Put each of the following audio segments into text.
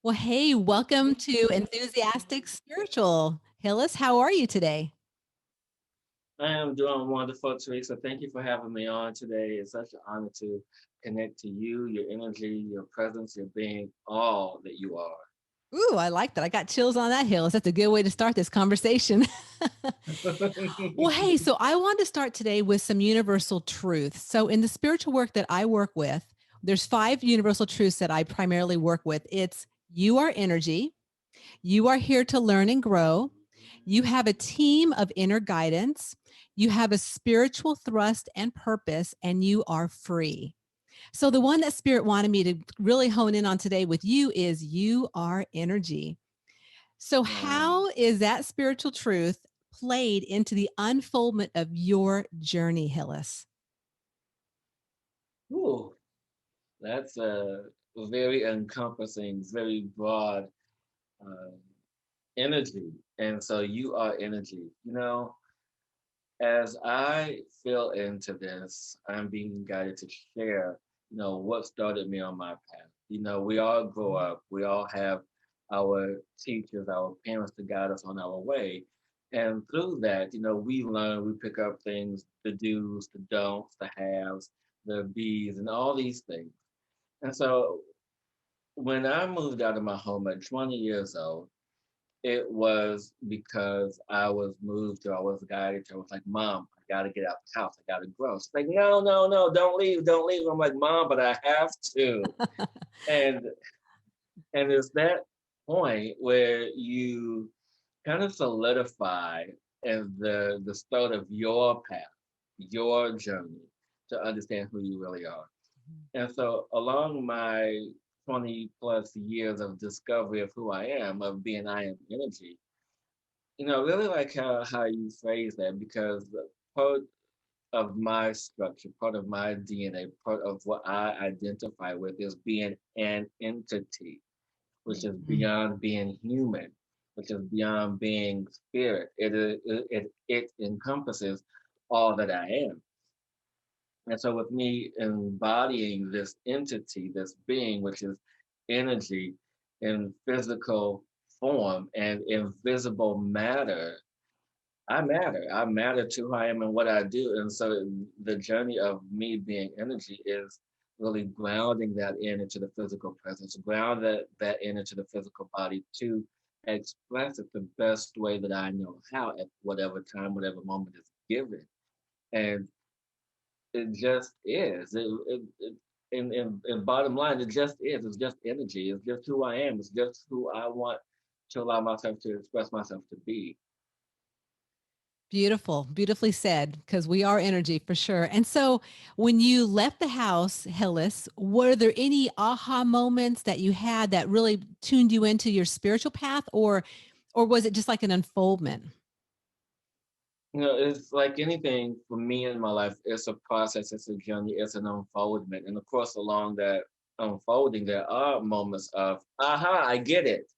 Well, hey, welcome to Enthusiastic Spiritual. Hillis, how are you today? I am doing wonderful, Teresa. Thank you for having me on today. It's such an honor to connect to you, your energy, your presence, your being, all that you are. Ooh, I like that. I got chills on that, Hillis. That's a good way to start this conversation. Well, hey, so I want to start today with some universal truths. So, in the spiritual work that I work with, there's five universal truths that I primarily work with. It's you are energy, you are here to learn and grow, you have a team of inner guidance, you have a spiritual thrust and purpose, and you are free. So, the one that Spirit wanted me to really hone in on today with you is you are energy. So, Um, how is that spiritual truth played into the unfoldment of your journey, Hillis? Ooh, that's a very encompassing, very broad uh, energy. And so you are energy. As I feel into this, I'm being guided to share, what started me on my path. We all grow up, we all have our teachers, our parents to guide us on our way. And through that, we learn, we pick up things, the do's, the don'ts, the haves, the be's, and all these things. And so when I moved out of my home at 20 years old, it was because I was moved to, I was guided to, I was like, Mom, I gotta get out the house. I gotta grow. She's like, no, no, no, don't leave, don't leave. I'm like, Mom, but I have to. And and it's that point where you kind of solidify as the start of your path, your journey to understand who you really are. And so along my 20 plus years of discovery of who I am, of being I am energy, I really like how you phrase that because part of my structure, part of my DNA, part of what I identify with is being an entity, which is Mhm. beyond being human, which is beyond being spirit. It encompasses all that I am. And so with me embodying this entity, this being, which is energy in physical form and invisible matter, I matter. I matter to who I am and what I do. And so the journey of me being energy is really grounding that in into the physical presence, ground that in into the physical body to express it the best way that I know how at whatever time, whatever moment is given. And it just is. In bottom line, it just is. It's just energy. It's just who I am. It's just who I want to allow myself to express myself to be. Beautiful, beautifully said, because we are energy for sure. And so, when you left the house, Hillis, were there any aha moments that you had that really tuned you into your spiritual path, or was it just like an unfoldment? It's like anything for me in my life, it's a process, it's a journey, it's an unfoldment. And of course, along that unfolding, there are moments of, aha, I get it,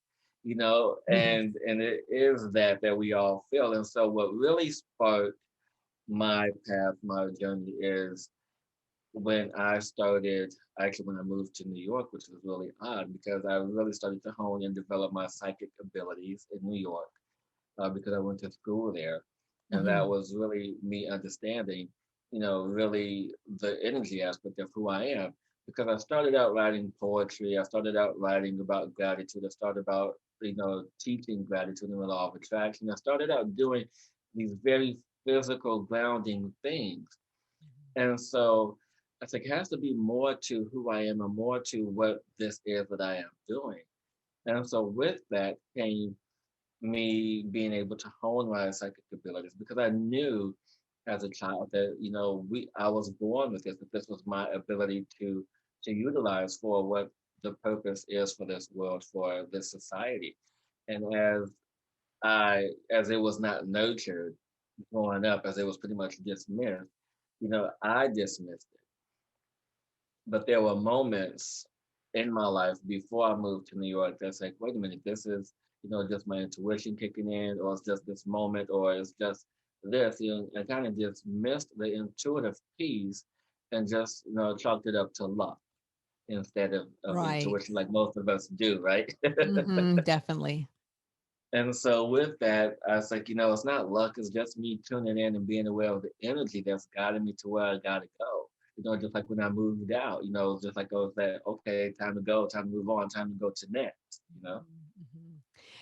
and it is that we all feel. And so what really sparked my path, my journey is when I started, actually when I moved to New York, which was really odd because I really started to hone and develop my psychic abilities in New York because I went to school there. And that Mhm. was really me understanding, really the energy aspect of who I am. Because I started out writing poetry, I started out writing about gratitude, I started about, teaching gratitude and the law of attraction. I started out doing these very physical grounding things. And so I think it has to be more to who I am and more to what this is that I am doing. And so with that came me being able to hone my psychic abilities because I knew as a child that I was born with this, that this was my ability to utilize for what the purpose is for this world, for this society. And as it was not nurtured growing up, as it was pretty much dismissed, I dismissed it. But there were moments in my life before I moved to New York that's like, wait a minute, this is, just my intuition kicking in, or it's just this moment, or it's just this. I kind of just missed the intuitive piece and just, chalked it up to luck. instead of Right. intuition like most of us do, right? Definitely. And so with that, I was like, it's not luck, it's just me tuning in and being aware of the energy that's guiding me to where I gotta go. Just like when I moved out, just like I was like, okay, time to go, time to move on, time to go to next. Mhm.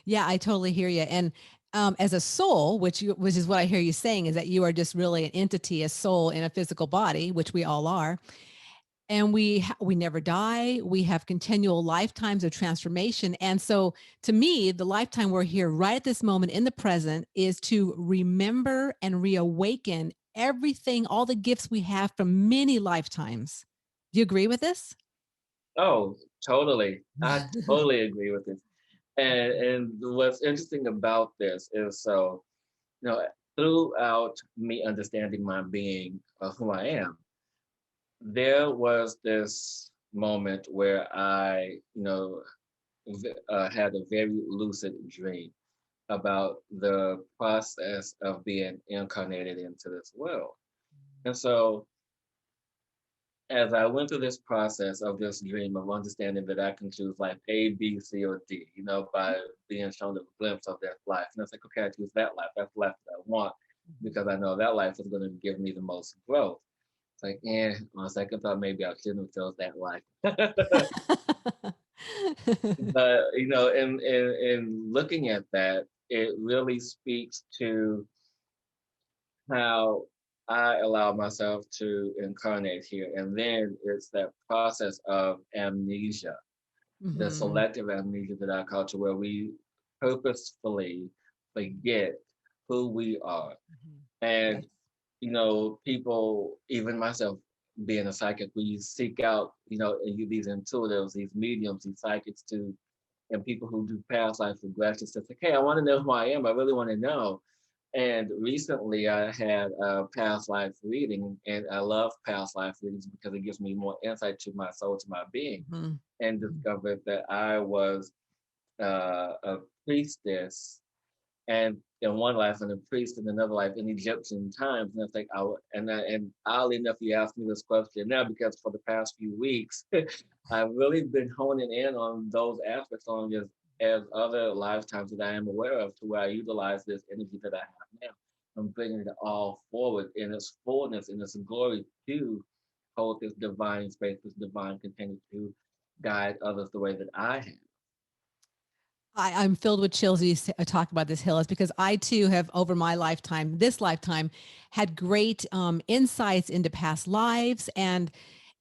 Yeah, I totally hear you. And as a soul, which is what I hear you saying, is that you are just really an entity, a soul in a physical body, which we all are. And we never die. We have continual lifetimes of transformation. And so, to me, the lifetime we're here right at this moment in the present is to remember and reawaken everything, all the gifts we have from many lifetimes. Do you agree with this? Oh, totally. I totally agree with this. And what's interesting about this is you know, throughout me understanding my being of who I am, there was this moment where I had a very lucid dream about the process of being incarnated into this world. And so, as I went through this process of this dream of understanding that I can choose life A, B, C, or D, by being shown a glimpse of that life. And it's like, okay, I choose that life. That's the life that I want because I know that life is going to give me the most growth. It's like, on second thought, maybe I shouldn't have chose that life. But in looking at that, it really speaks to how I allow myself to incarnate here. And then it's that process of amnesia, the Mhm. selective amnesia that I call to where we purposefully forget who we are. Mhm. And, Yes. people, even myself being a psychic, we seek out, these intuitives, these mediums, these psychics and people who do past life regression stuff like, hey, I want to know who I am. I really want to know. And recently I had a past life reading, and I love past life readings because it gives me more insight to my soul, to my being, Mhm. and Mhm. discovered that I was a priestess and in one life and a priest in another life in Egyptian times. And it's like, and oddly enough, you asked me this question now because for the past few weeks, I've really been honing in on those aspects on just as other lifetimes that I am aware of to where I utilize this energy that I have now. I'm bringing it all forward in its fullness, in its glory to hold this divine space, this divine container to guide others the way that I have. I'm filled with chills as you talk about this, Hillis, because I too have over my lifetime, this lifetime, had great insights into past lives. And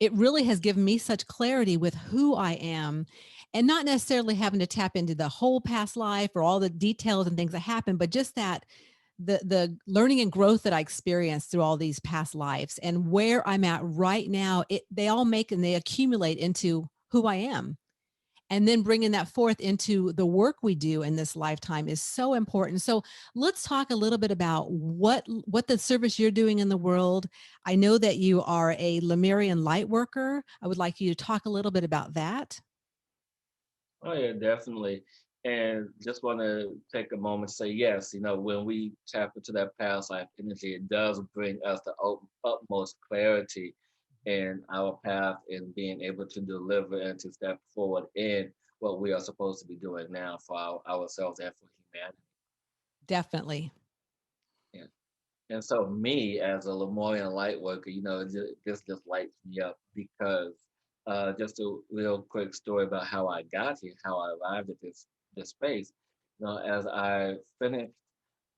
it really has given me such clarity with who I am and not necessarily having to tap into the whole past life or all the details and things that happen, but just that the learning and growth that I experienced through all these past lives and where I'm at right now, they all make and they accumulate into who I am, and then bringing that forth into the work we do in this lifetime is so important. So let's talk a little bit about what the service you're doing in the world. I know that you are a Lemurian light worker. I would like you to talk a little bit about that. Oh yeah, definitely. And just want to take a moment to say yes. When we tap into that past life energy, it does bring us the utmost clarity in our path in being able to deliver and to step forward in what we are supposed to be doing now for ourselves and for humanity. Definitely. Yeah. And so, me as a Lemurian light worker, this just lights me up because just a real quick story about how I got here, how I arrived at this space. As I finished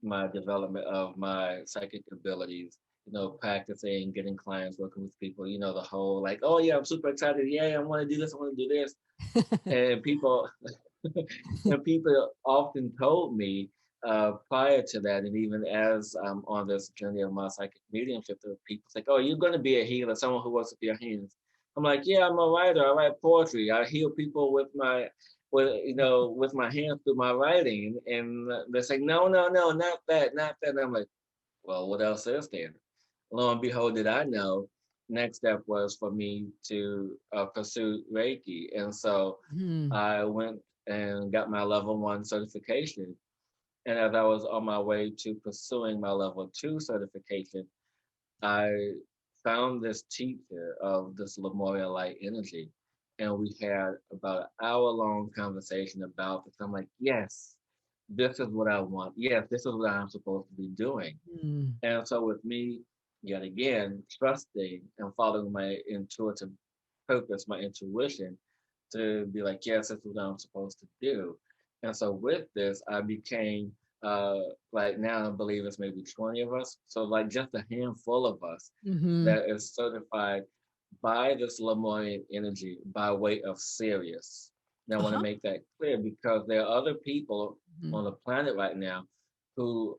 my development of my psychic abilities, practicing, getting clients, working with people, the whole like, oh yeah, I'm super excited, yeah, I want to do this, I want to do this, and people and people often told me prior to that, and even as I'm on this journey of my psychic mediumship, there are people like, "Oh, you're going to be a healer, someone who works with your hands." I'm like, "Yeah, I'm a writer. I write poetry. I heal people with my hands through my writing." And they're saying, "No, no, no, not that, not that." And I'm like, "Well, what else is there?" Lo and behold, did I know? Next step was for me to pursue Reiki, and so Hmm. I went and got my level 1 certification. And as I was on my way to pursuing my level 2 certification, I found this teacher of this Lemuria light energy. and we had about an hour-long conversation about this. I'm like, yes, this is what I want. Yes, this is what I'm supposed to be doing. Mm. And so with me, yet again, trusting and following my intuitive purpose, my intuition, to be like, yes, this is what I'm supposed to do. And so with this, I became uh like now I believe it's maybe 20 of us. So like just a handful of us Mm-hmm. that is certified by this Lemurian energy by way of Sirius. Now I want to Uh-huh. make that clear because there are other people Mm-hmm. on the planet right now who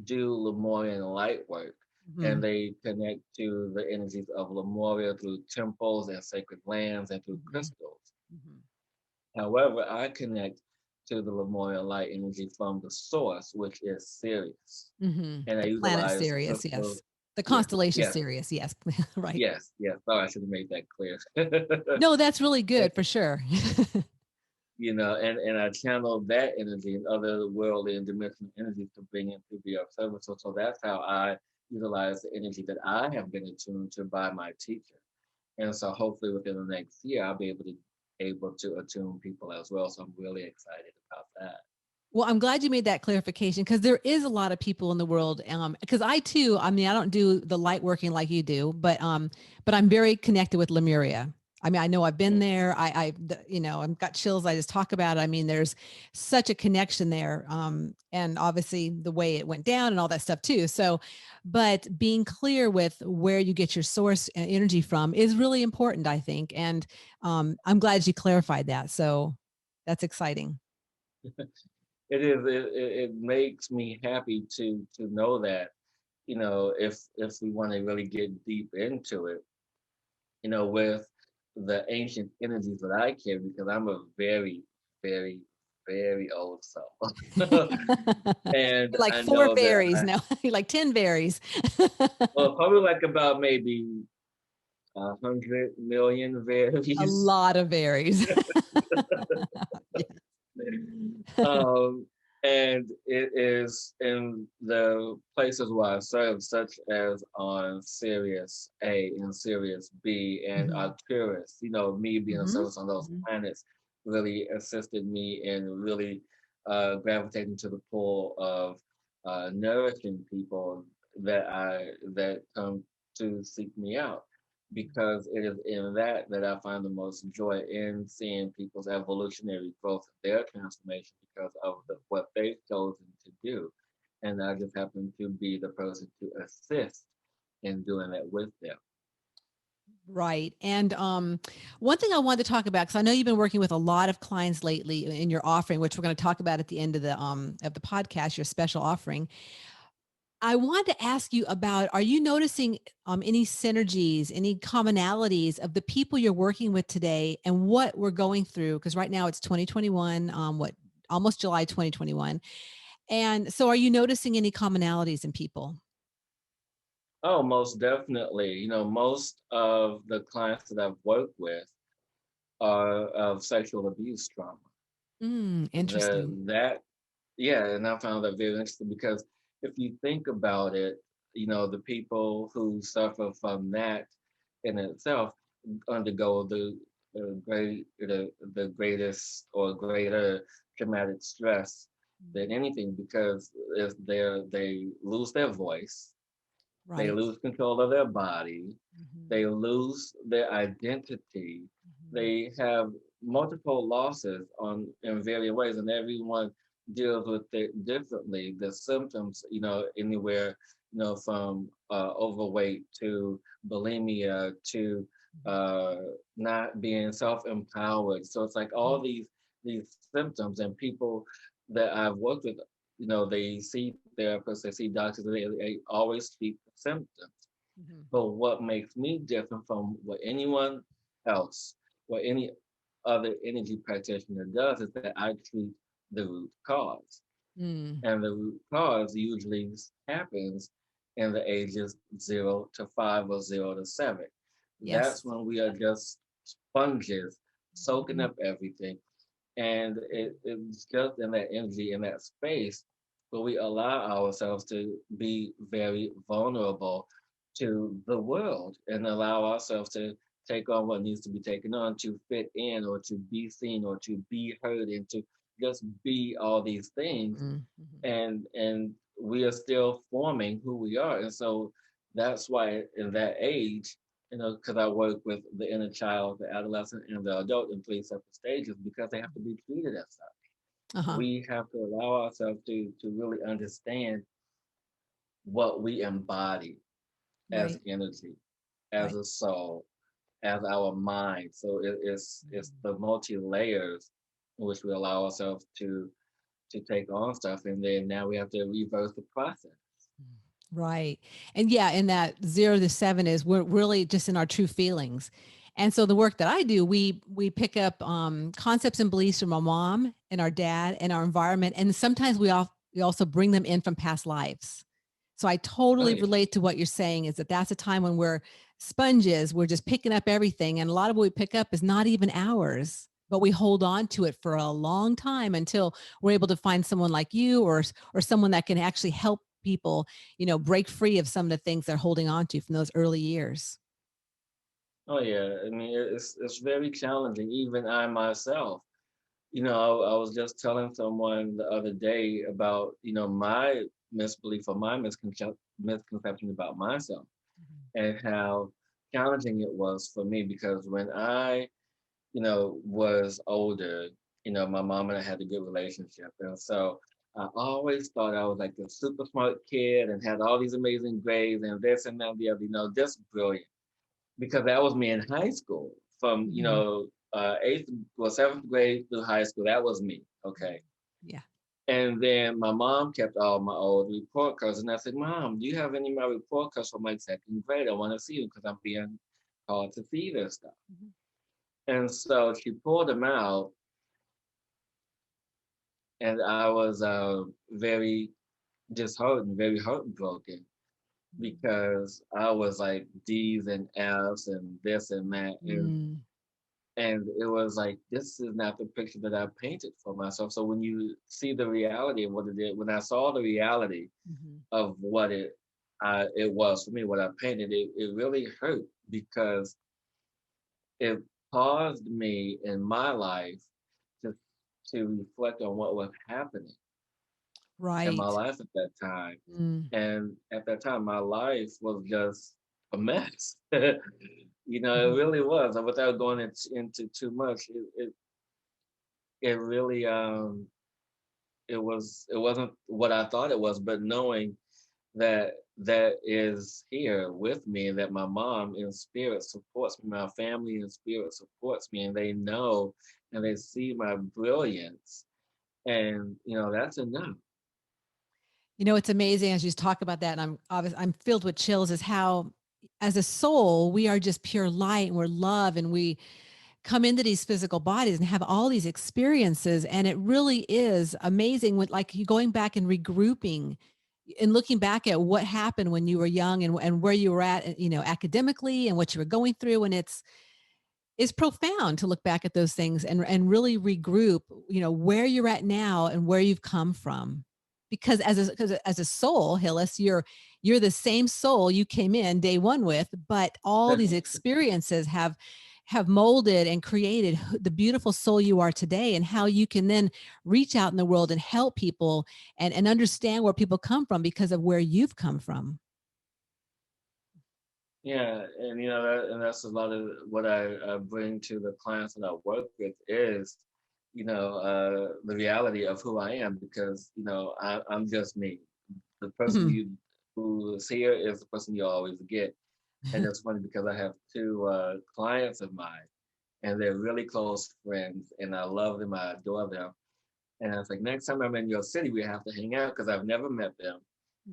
do Lemurian light work, Mm-hmm. and they connect to the energies of Lemuria through temples and sacred lands and through Mm-hmm. crystals. Mm-hmm. However, I connect to the Lemurian light energy from the source, which is Sirius. Mm-hmm. And I The planet utilize Sirius, crystals. yes. The Yes, constellation yes, Sirius, yes. Right. yes. Sorry, I should have made that clear. No, that's really And, good for sure. and I channel that energy and other worldly and dimensional energies to bring it to be of service. So that's how I utilize the energy that I have been attuned to by my teacher. And so hopefully within the next year, I'll be able to attune people as well. So I'm really excited about that. Well, I'm glad you made that clarification because there is a lot of people in the world. Because I too, I mean, I don't do the light working like you do, but I'm very connected with Lemuria. I mean, I know I've been there. I've got chills. I just talk about it. I mean, there's such a connection there. And obviously the way it went down and all that stuff too. So, but being clear with where you get your source and energy from is really important, I think. And I'm glad you clarified that. So that's exciting. It is. It makes me happy to know that if we want to really get deep into it, with the ancient energies that I carry, because I'm a very, very, very old soul, and Like I four know that berries. No, like 10 berries. well, probably like about maybe 100 million A varies. lot of berries. Yeah. um, and it is in the places where I serve, such as on Sirius A and Sirius B and Mhm. Arcturus. Me being of Mhm. service on those Mhm. planets really assisted me in really gravitating to the pull of nourishing people that come to seek me out, because it is in that I find the most joy in seeing people's evolutionary growth, their transformation because of what they've chosen to do. And I just happen to be the person to assist in doing that with them. Right. And one thing I wanted to talk about, because I know you've been working with a lot of clients lately in your offering, which we're going to talk about at the end of the podcast, your special offering. I wanted to ask you about, are you noticing any synergies, any commonalities of the people you're working with today and what we're going through? Because right now it's 2021, almost July 2021. And so are you noticing any commonalities in people? Oh, most definitely. Most of the clients that I've worked with are of sexual abuse trauma. Interesting. That Yeah, and I found that very interesting because if you think about it, the people who suffer from that in itself undergo the greatest or greater traumatic stress than anything, because if they lose their voice, they Right. lose control of their body, Mhm. they lose their identity, Mhm. they have multiple losses in various ways, and everyone deals with it differently. The symptoms, anywhere, from overweight to bulimia to uh, not being self-empowered. So it's like all these symptoms, and people that I've worked with, they see therapists, they see doctors, they always treat the symptoms. Mhm. But what makes me different from what anyone else, what any other energy practitioner does, is that I treat the root cause. Mm. And the root cause usually happens in the ages 0 to 5 or 0 to 7. That's Yes. when we are just sponges soaking Mhm. up everything. And it's just in that energy, in that space, where we allow ourselves to be very vulnerable to the world and allow ourselves to take on what needs to be taken on to fit in or to be seen or to be heard and to just be all these things. Mm-hmm. And we are still forming who we are. And so that's why in that age, because I work with the inner child, the adolescent, and the adult in three separate stages, because they have to be treated as such. Uh-huh. We have to allow ourselves to really understand what we embody as Right. energy, as Right. a soul, as our mind. So it's the multi layers in which we allow ourselves to take on stuff, and then now we have to reverse the process. Right. And yeah, in that 0 to 7 is we're really just in our true feelings. And so the work that I do, we pick up concepts and beliefs from our mom and our dad and our environment. And sometimes we also bring them in from past lives. So I Oh totally yeah. relate to what you're saying is that that's a time when we're sponges, we're just picking up everything. And a lot of what we pick up is not even ours, but we hold on to it for a long time until we're able to find someone like you or someone that can actually help people, break free of some of the things they're holding on to from those early years. Oh yeah. I mean, it's very challenging. Even I myself, I was just telling someone the other day about my misbelief or my misconception about myself and how challenging it was for me because when I was older, my mom and I had a good relationship. And so I always thought I was like a super smart kid and had all these amazing grades and this and that and the other, just brilliant. Because that was me in high school from, Mhm. eighth, well, seventh grade through high school. That was me. Okay. Yeah. And then my mom kept all my old report cards. And I said, Mom, do you have any of my report cards from like second grade? I want to see them because I'm being called to see this stuff. Mhm. And so she pulled them out, and I was very disheartened, very heartbroken because I was like D's and F's and this and that, Mm. and it was like this is not the picture that I painted for myself. So when you see the reality of what it is, when I saw the reality Mhm. of what it was for me, what I painted, it really hurt because it caused me in my life to to reflect on what was happening in my Right. life at that time. Mm. And at that time, my life was just a mess. It Mhm. really was. And without going into too much, it really it wasn't what I thought it was. But knowing that that is here with me, and that my mom in spirit supports me, my family in spirit supports me, and they know and they see my brilliance, and that's enough. It's amazing as you talk about that, and I'm filled with chills. Is how, as a soul, we are just pure light and we're love, and we come into these physical bodies and have all these experiences, and it really is amazing. With like you going back and regrouping, and looking back at what happened when you were young and where you were at, academically and what you were going through, and it's profound to look back at those things and really regroup, where you're at now and where you've come from. Because as a soul, Hillis, you're the same soul you came in day one with, but all these experiences have molded and created the beautiful soul you are today, and how you can then reach out in the world and help people and understand where people come from because of where you've come from. Yeah, and and that's a lot of what I bring to the clients that I work with is, the reality of who I am because I'm just me. The person Mhm. who's here is the person you always get, and it's funny because I have two clients of mine, and they're really close friends, and I love them, I adore them, and I was like, next time I'm in your city, we have to hang out because I've never met them.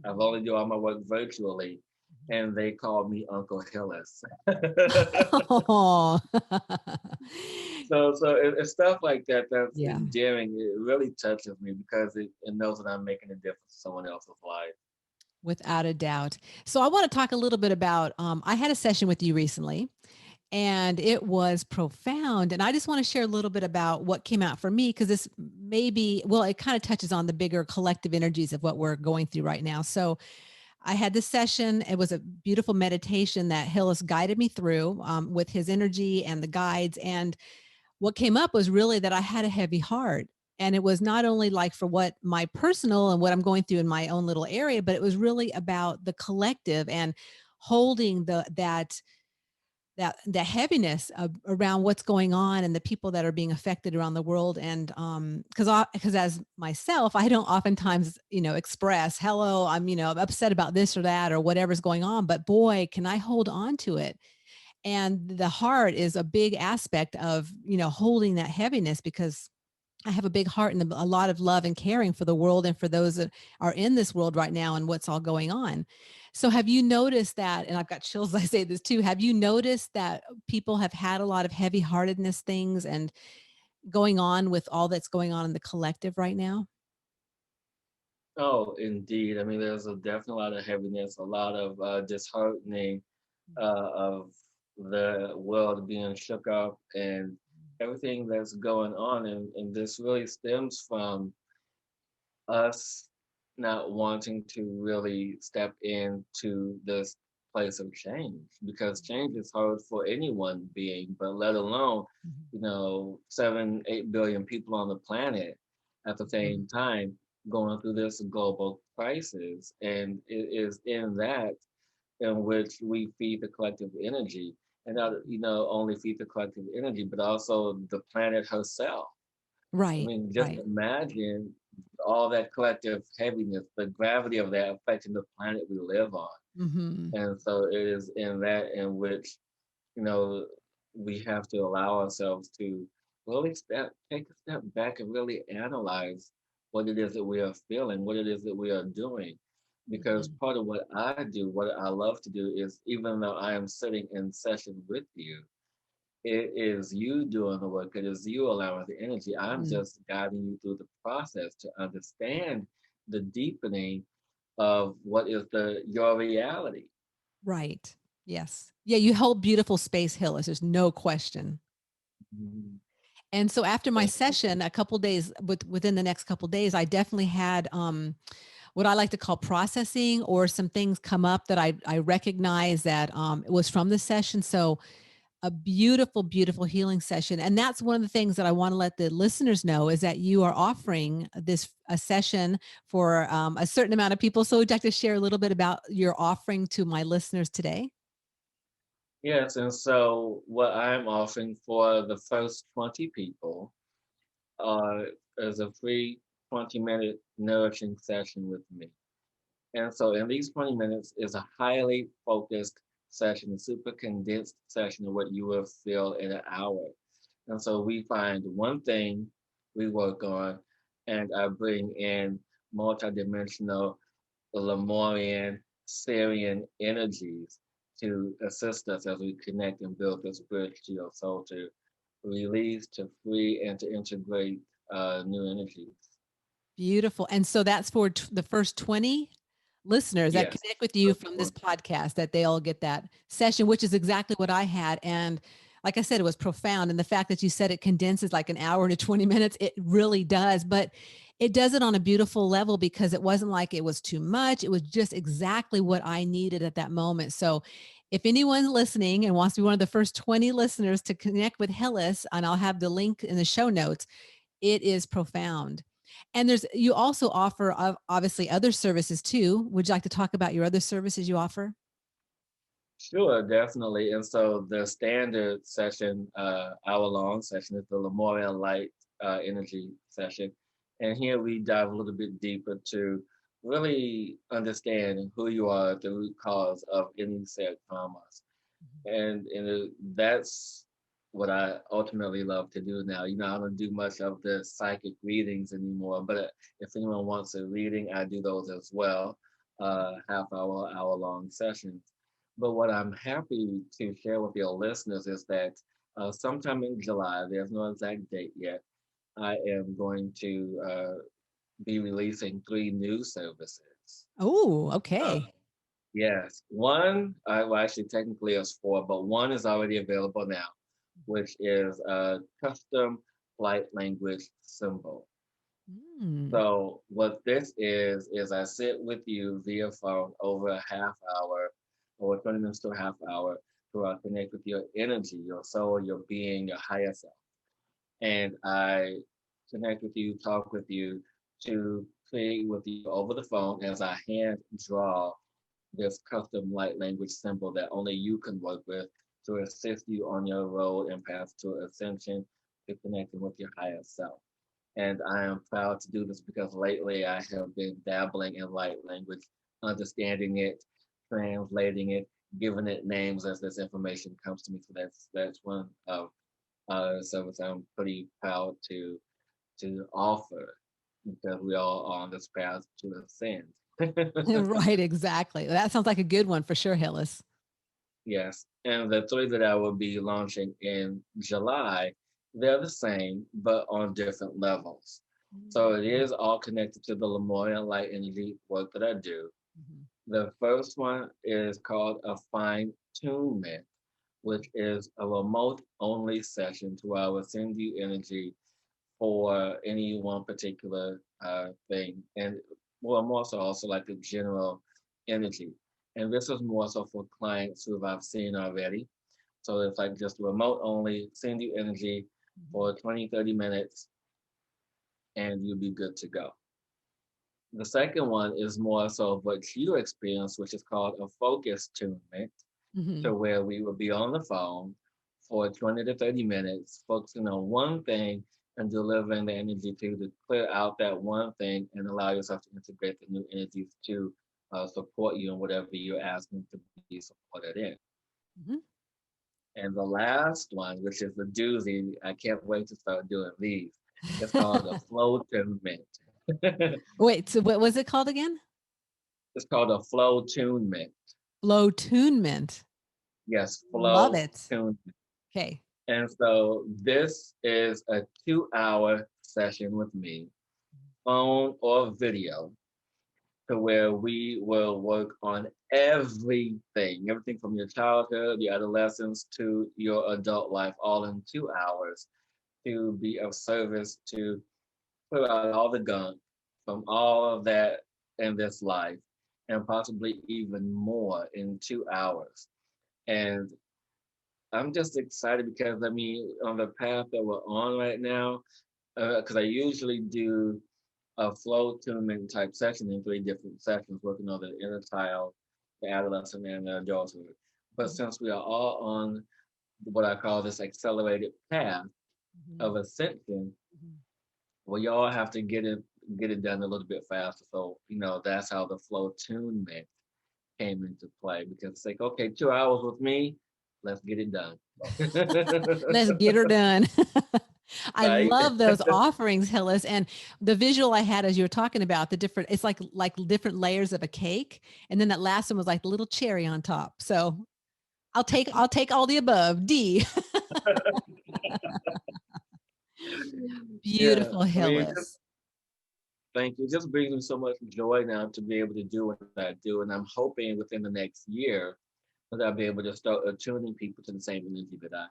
I've Mhm. only do all my work virtually, and they call me Uncle Hillis. Oh. So it's stuff like that that's Yeah. endearing. It really touches me because it knows that I'm making a difference in someone else's life. Without a doubt. So I want to talk a little bit about, I had a session with you recently and it was profound. And I just want to share a little bit about what came out for me because this maybe, well, it kind of touches on the bigger collective energies of what we're going through right now. So I had this session. It was a beautiful meditation that Hillis guided me through with his energy and the guides. And what came up was really that I had a heavy heart. And it was not only like for what my personal and what I'm going through in my own little area, but it was really about the collective and holding that heaviness around what's going on and the people that are being affected around the world. And because as myself, I don't oftentimes express, hello, I'm upset about this or that or whatever's going on, but boy, can I hold on to it. And the heart is a big aspect of holding that heaviness, because I have a big heart and a lot of love and caring for the world and for those that are in this world right now and what's all going on. So have you noticed that, and I've got chills as I say this too, have you noticed that people have had a lot of heavy heartedness things and going on with all that's going on in the collective right now? Oh, indeed. I mean, there's a definite lot of heaviness, a lot of disheartening of the world being shook up and everything that's going on. And this really stems from us not wanting to really step into this place of change, because change is hard for any one being, but let alone, Mhm. 7, 8 billion people on the planet at the Mhm. same time going through this global crisis. And it is in that in which we feed the collective energy, and not, only feed the collective energy, but also the planet herself. I Right, mean, just right. imagine all that collective heaviness, the gravity of that affecting the planet we live on. Hmm. And so it is in that in which, you know, we have to allow ourselves to really take a step back and really analyze what it is that we are feeling, what it is that we are doing. Because Hmm. part of what I do, what I love to do is, even though I am sitting in session with you, it is you doing the work. It is you allowing the energy. I'm Mm. just guiding you through the process to understand the deepening of what is your reality. Right. Yes. Yeah, you hold beautiful space, Hillis. There's no question. Mhm. And so after my Thank you. session, a couple days within the next couple days, I definitely had what I like to call processing, or some things come up that I recognize that it was from the session. So a beautiful, beautiful healing session. And that's one of the things that I want to let the listeners know, is that you are offering a session for a certain amount of people. So would you like to share a little bit about your offering to my listeners today? Yes, and so what I'm offering for the first 20 people uh, is a free 20-minute nourishing session with me. And so in these 20 minutes is a highly focused session, a super condensed session of what you will feel in an hour. And so we find one thing we work on, and I bring in multidimensional Lemurian, Syrian energies to assist us as we connect and build the spiritual soul to release, to free, and to integrate new energies. Beautiful. And so that's for the first 20 listeners that Yes. connect with you from this podcast, that they all get that session, which is exactly what I had. And like I said, it was profound. And the fact that you said it condenses like an hour into 20 minutes, it really does. But it does it on a beautiful level, because it wasn't like it was too much. It was just exactly what I needed at that moment. So if anyone's listening and wants to be one of the first 20 listeners to connect with Hillis, and I'll have the link in the show notes, it is profound. And you also offer obviously other services too. Would you like to talk about your other services you offer? Sure, definitely. And so the standard session, hour-long session, is the Lemurian Light Energy session. And here we dive a little bit deeper to really understand who you are, the root cause of any said traumas. And that's what I ultimately love to do now. I don't do much of the psychic readings anymore, but if anyone wants a reading, I do those as well, half hour, hour-long sessions. But what I'm happy to share with your listeners is that sometime in July, there's no exact date yet, I am going to be releasing 3 new services. Oh, Uh, okay. yes, one, well, actually, technically it's 4, but one is already available now, which is a custom light language symbol. Mm. So what this is I sit with you via phone over a half hour or 20 minutes to a half hour to connect with your energy, your soul, your being, your higher self. And I connect with you, talk with you to create with you over the phone as I hand draw this custom light language symbol that only you can work with to assist you on your road and path to ascension, to connecting with your higher self. And I am proud to do this because lately I have been dabbling in light language, understanding it, translating it, giving it names as this information comes to me. So that's one of service I'm pretty proud to offer because we all are on this path to ascend. Right, exactly. That sounds like a good one for sure, Hillis. Yes, and the three that I will be launching in July, they're the same, but on different levels. So it is all connected to the Lemurian light energy work that I do. Mhm. The first one is called a fine tunement, which is a remote only session to where I will send you energy for any one particular thing, and well, more so also like the general energy. And this is more so for clients who I've seen already. So it's like just remote only, send you energy for 20, 30 minutes, and you'll be good to go. The second one is more so what you experience, which is called a focus tunement, Mhm. to where we will be on the phone for 20 to 30 minutes, focusing on one thing and delivering the energy to clear out that one thing and allow yourself to integrate the new energies to support you in whatever you're asking to be supported in. Mhm. And the last one, which is the doozy, I can't wait to start doing these. It's called a flow tunement. Wait, so what was it called again? It's called a flow tunement. Flow tunement. Yes, Love flow it. tunement. Okay. And so this is a 2 hour session with me, phone or video, to where we will work on everything from your childhood, your adolescence to your adult life, all in 2 hours to be of service to clear out all the gunk from all of that in this life and possibly even more in 2 hours. And I'm just excited because I mean, on the path that we're on right now, because I usually do a flow tuning type session in three different sessions, working on the inner child, the adolescent, and the adulthood. But Mhm. since we are all on what I call this accelerated path Mhm. of ascension, Mhm. we all have to get it done a little bit faster. So that's how the flow tunement came into play because it's like, okay, 2 hours with me, let's get it done. Let's get her done. I Right? love those offerings, Hillis. And the visual I had as you were talking about the different, it's like different layers of a cake. And then that last one was like the little cherry on top. So I'll take all the above. D. Yeah. Beautiful I mean, just Hillis. thank you. It just brings me so much joy now to be able to do what I do. And I'm hoping within the next year that I'll be able to start attuning people to the same energy that I have.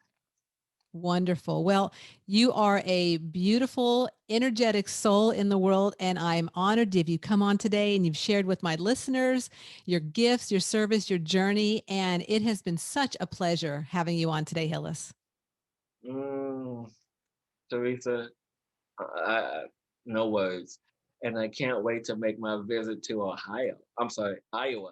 Wonderful. Well, you are a beautiful, energetic soul in the world, and I'm honored if you come on today and you've shared with my listeners your gifts, your service, your journey, and it has been such a pleasure having you on today, Hillis. Mm, Teresa, no words. And I can't wait to make my visit to Ohio. I'm sorry, Iowa.